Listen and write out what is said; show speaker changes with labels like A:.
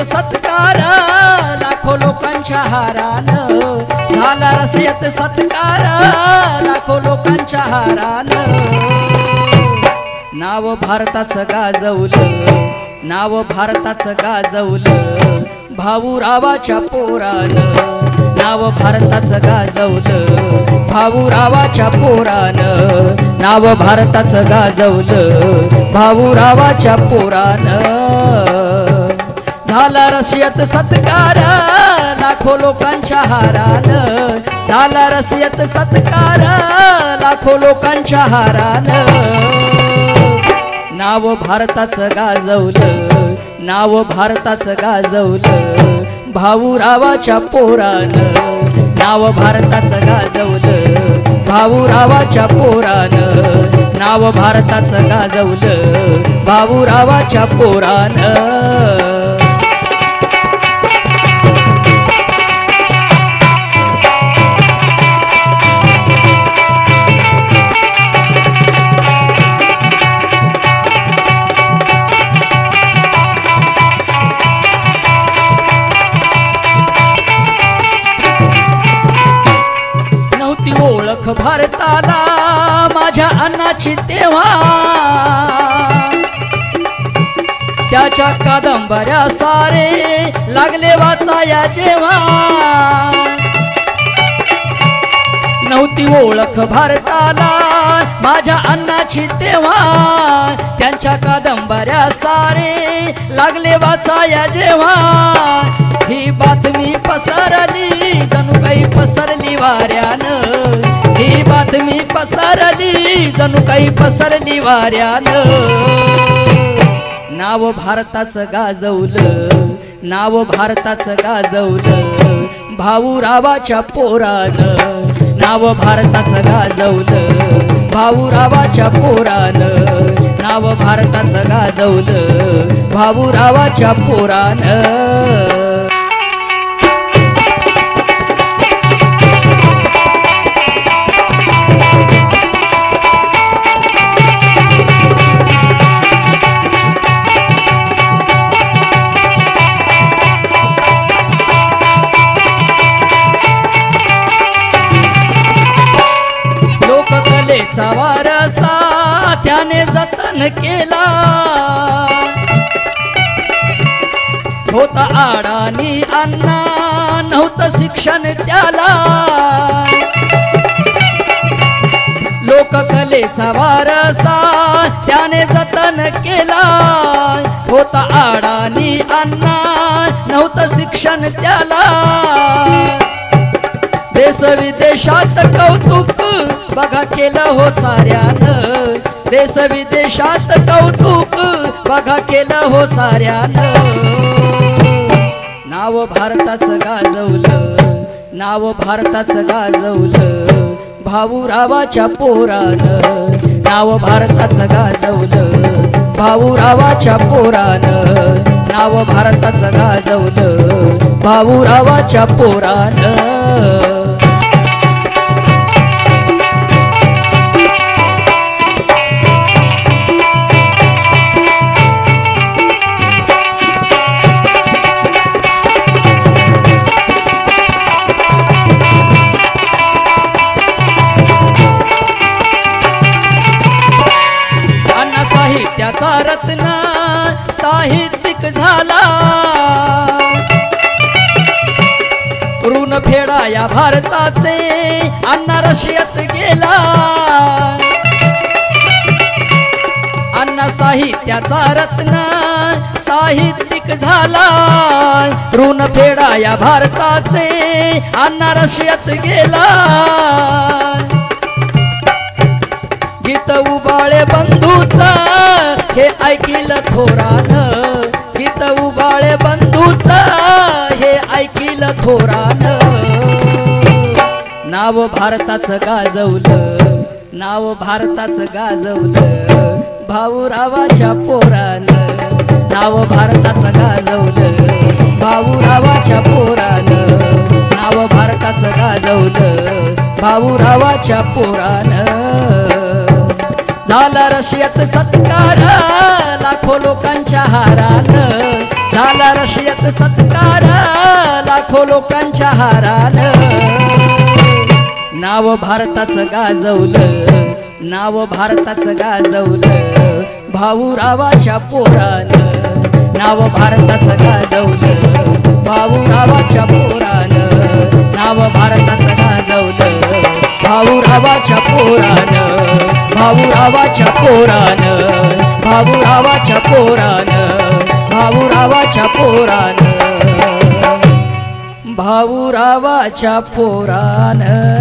A: सत्कार लाखो लोकांच्या हारानं झाला रसियत सत्कार लाखो लोकांच्या हारानं नाव भारताचं गाजवलं नाव भारताचं गाजवलं भाऊरावाच्या पोरानं नाव भारताचं गाजवलं भाऊरावाच्या पोरानं नाव भारताचं गाजवलं भाऊरावाच्या पोरानं झाला रसियत सत्कार लाखो लोकांच्या हारानं झाला रसियत सत्कार लाखो लोकांच्या हारानं नाव भारताचं गाजवलं नाव भारताचं गाजवलं भाऊरावाच्या पोरानं नाव भारताचं गाजवलं भाऊरावाच्या पोरानं नाव भारताचं गाजवलं भाऊरावाच्या पोरानं ओळख भारताला माझ्या अण्णाची तेव्हा त्याच्या कादंबऱ्या सारे लागले वाचाया जेव्हा नव्हती ओळख भारताला माझ्या अण्णाची तेव्हा त्यांच्या कादंबऱ्या सारे लागले वाचाया जेव्हा ही बातमी पसरली जणू काही पसरली वाऱ्यानं ही बातमी पसरली जणू काही पसरली वाऱ्यानं नाव भारताचं गाजवलं नाव भारताचं गाजवलं भाऊरावाच्या पोरानं नाव भारताचं गाजवलं भाऊरावाच्या पोरानं नाव भारताचं गाजवलं भाऊरावाच्या पोरानं लोककलेचा वारसा त्याने जतन केला होता आडानी अण्णा नव्हतं शिक्षण त्याला लोककलेचा वारसा त्याने जतन केला होता आडानी अण्णा नव्हतं शिक्षण त्याला देश विदेशात कौतुक बघा केलं हो साऱ्यानं देश विदेशात कौतुक बघा केलं हो साऱ्यानं नाव भारताचं गाजवलं नाव भारताचं गाजवलं भाऊरावाच्या पोरानं नाव भारताचं गाजवलं भाऊरावाच्या पोरानं नाव भारताचं गाजवलं भाऊरावाच्या पोरानं साहित्याचा रत्न साहित्यिक झाला ऋण फेडा या भारताचे अण्णा रशियात गेला अण्णा साहित्याचा रत्न साहित्यिक झाला ऋण फेडा या भारताचे अण्णा रशियात गेला गीत उबाळे बंधूचा हे ऐकिलं थोरानं गीत उबाळे बंधूचा भारताचं गाजवलं, नाव भारताचं गाजवलं भाऊरावाच्या पोरानं, नाव भारताचं गाजवलं भाऊरावाच्या पोरानं, नाव भारताचं गाजवलं भाऊरावाच्या पोरानं. झाला रशियत सत्कार लाखो लोकांच्या हारानं, झाला रशियत सत्कार लाखो लोकांच्या हारानं. नाव भारताचं गाजवलं, नाव भारताचं गाजवलं भाऊरावाच्या पोरानं, नाव भारताचं गाजवलं भाऊरावाच्या पोरानं, नाव भारताचं गाजवलं भाऊरावाच्या पोरानं, भाऊरावाच्या पोरानं, भाऊरावाच्या पोरानं, भाऊरावाच्या पोरानं, भाऊरावाच्या पोरानं.